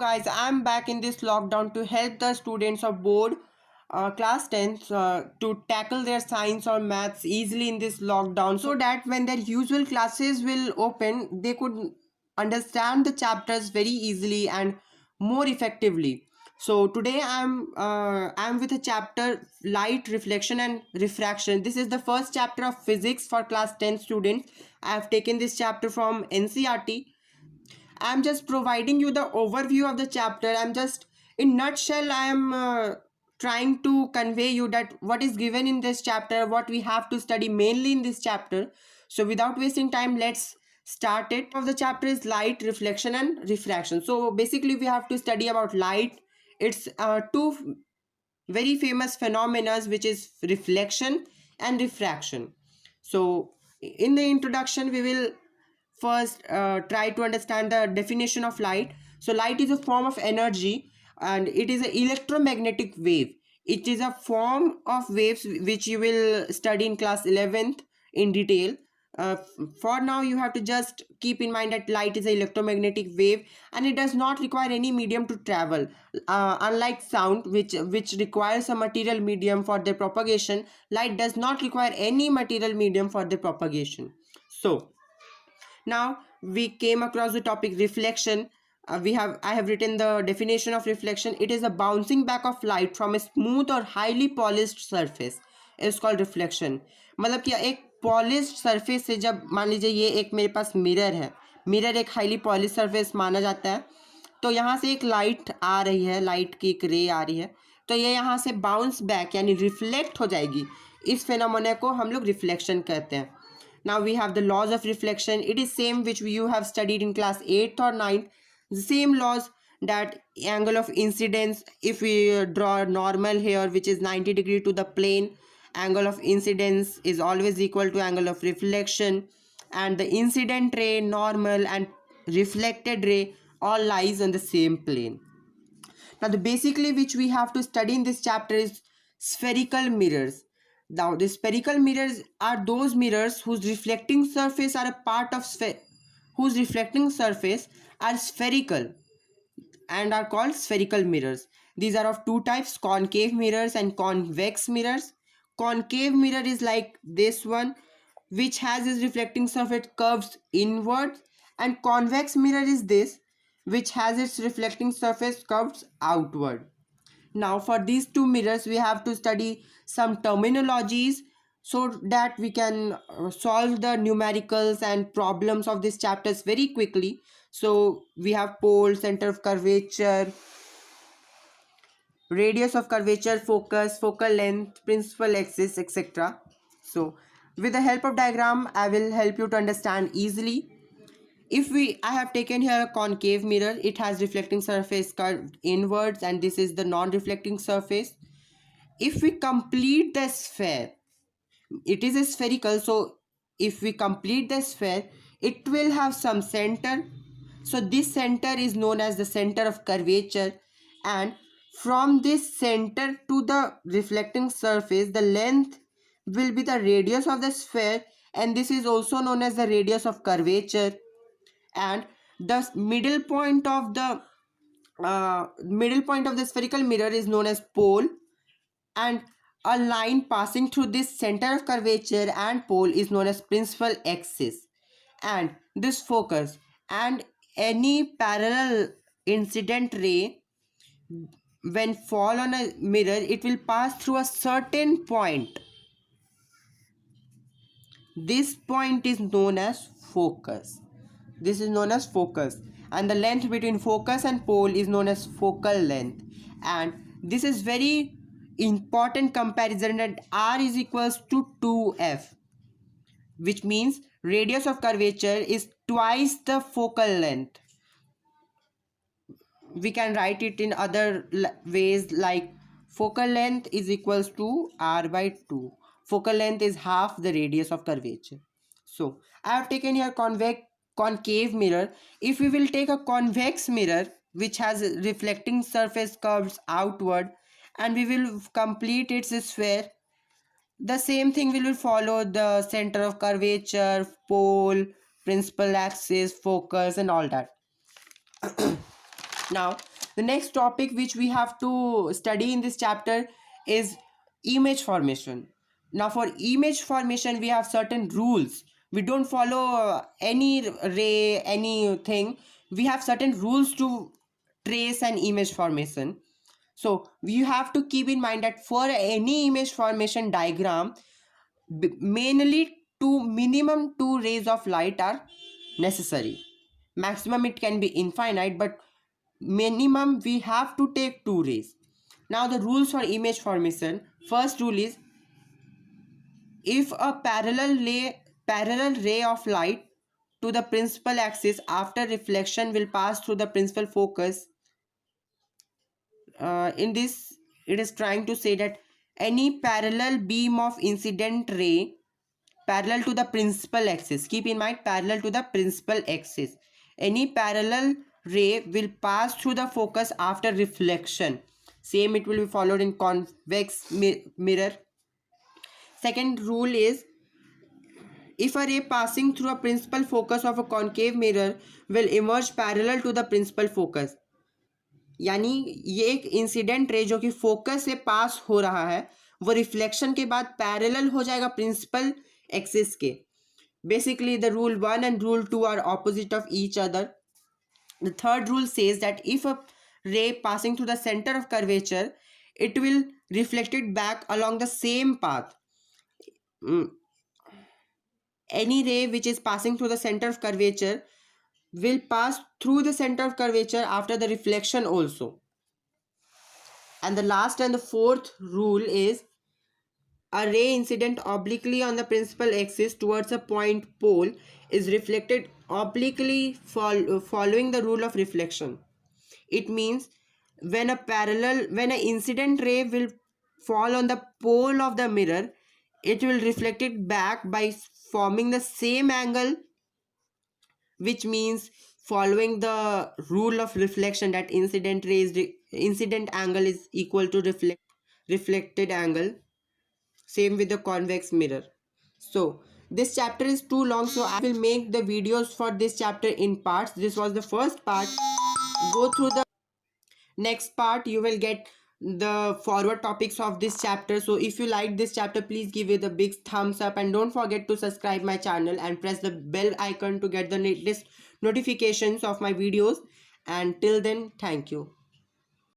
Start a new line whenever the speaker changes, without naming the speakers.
guys, I'm back in this lockdown to help the students of board class 10th to tackle their science or maths easily in this lockdown, so that when their usual classes will open they could understand the chapters very easily and more effectively. So today I'm with a chapter light, reflection and refraction. This is the first chapter of physics for class 10 students. I have taken this chapter from NCERT. I'm just providing you the overview of the chapter. I'm just in nutshell I am trying to convey you that what is given in this chapter, what we have to study mainly in this chapter. So without wasting time, let's start it. Of the chapter is light, reflection and refraction. So basically we have to study about light. It's two very famous phenomena, which is reflection and refraction. So in the introduction we will first try to understand the definition of light. So light is a form of energy and it is an electromagnetic wave. It is a form of waves which you will study in class 11th in detail. uh, for now you have to just keep in mind that light is an electromagnetic wave and it does not require any medium to travel. Unlike sound, which requires a material medium for their propagation, light does not require any material medium for their propagation. So now we came across the topic reflection. I have written the definition of reflection. It is a bouncing back of light from a smooth or highly polished surface is called reflection. मतलब कि एक polished surface से, जब मान लीजिए ये एक मेरे पास मिरर है, मिरर एक हाईली पॉलिश सरफेस माना जाता है, तो यहाँ से एक लाइट आ रही है, लाइट की एक रे आ रही है, तो ये यहाँ से बाउंस बैक यानी रिफ्लेक्ट हो जाएगी. इस फेनोमेना को हम लोग रिफ्लेक्शन कहते हैं. Now we have the laws of reflection. It is same which you have studied in class 8th or 9th. The same laws, that angle of incidence, if we draw normal here which is 90 degree to the plane, angle of incidence is always equal to angle of reflection, and the incident ray, normal and reflected ray all lies on the same plane. Now the basically which we have to study in this chapter is spherical mirrors. Now the spherical mirrors are those mirrors whose reflecting surface are a part of whose reflecting surface are spherical and are called spherical mirrors. These are of two types, concave mirrors and convex mirrors. Concave mirror is like this one, which has its reflecting surface curves inward, and convex mirror is this, which has its reflecting surface curves outward. Now for these two mirrors we have to study some terminologies so that we can solve the numericals and problems of these chapters very quickly. So we have pole, center of curvature, radius of curvature, focus, focal length, principal axis, etc. So with the help of diagram I will help you to understand easily. I have taken here a concave mirror. It has reflecting surface curved inwards and this is the non-reflecting surface. If we complete the sphere, it is a spherical, so if we complete the sphere, it will have some center. So this center is known as the center of curvature, and from this center to the reflecting surface, the length will be the radius of the sphere, and this is also known as the radius of curvature. And the middle point of the spherical mirror is known as pole, and a line passing through this center of curvature and pole is known as principal axis. And this focus, and any parallel incident ray when fall on a mirror, it will pass through a certain point. This point is known as focus. This is known as focus, and the length between focus and pole is known as focal length. And this is very important comparison, that r is equals to 2f, which means radius of curvature is twice the focal length. We can write it in other ways, like focal length is equals to r by 2. Focal length is half the radius of curvature. So I have taken here concave mirror. If we will take a convex mirror which has reflecting surface curves outward and we will complete its sphere, the same thing will follow the center of curvature, pole, principal axis, focus and all that. Now The next topic which we have to study in this chapter is image formation. Now for image formation we have certain rules. We don't follow any ray, anything. We have certain rules to trace an image formation. So you have to keep in mind that for any image formation diagram, mainly minimum two rays of light are necessary. Maximum it can be infinite, but minimum we have to take two rays. Now the rules for image formation. First rule is, if a parallel ray of light to the principal axis after reflection will pass through the principal focus. In this it is trying to say that any parallel beam of incident ray parallel to the principal axis, keep in mind parallel to the principal axis, any parallel ray will pass through the focus after reflection. Same it will be followed in convex mirror. Second rule is, if a ray passing through a principal focus of a concave mirror will emerge parallel to the principal focus, यानी ये एक incident ray जो कि focus से पास हो रहा है वो रिफ्लेक्शन के बाद पैरेलल हो जाएगा प्रिंसिपल एक्सिस के. Basically, the rule 1 and rule 2 are opposite of each other. The third rule says that if a ray passing through the center of curvature, it will reflect it back along the same path. Any ray which is passing through the center of curvature will pass through the center of curvature after the reflection also. And the last and the fourth rule is, a ray incident obliquely on the principal axis towards a point pole is reflected obliquely following the rule of reflection. It means when an incident ray will fall on the pole of the mirror, it will reflect it back by forming the same angle, which means following the rule of reflection that incident angle is equal to reflected angle. Same with the convex mirror. So this chapter is too long, so I will make the videos for this chapter in parts. This was the first part. Go through the next part. You will get the forward topics of this chapter. So if you like this chapter, please give it a big thumbs up and don't forget to subscribe my channel and press the bell icon to get the latest notifications of my videos. And till then, thank you.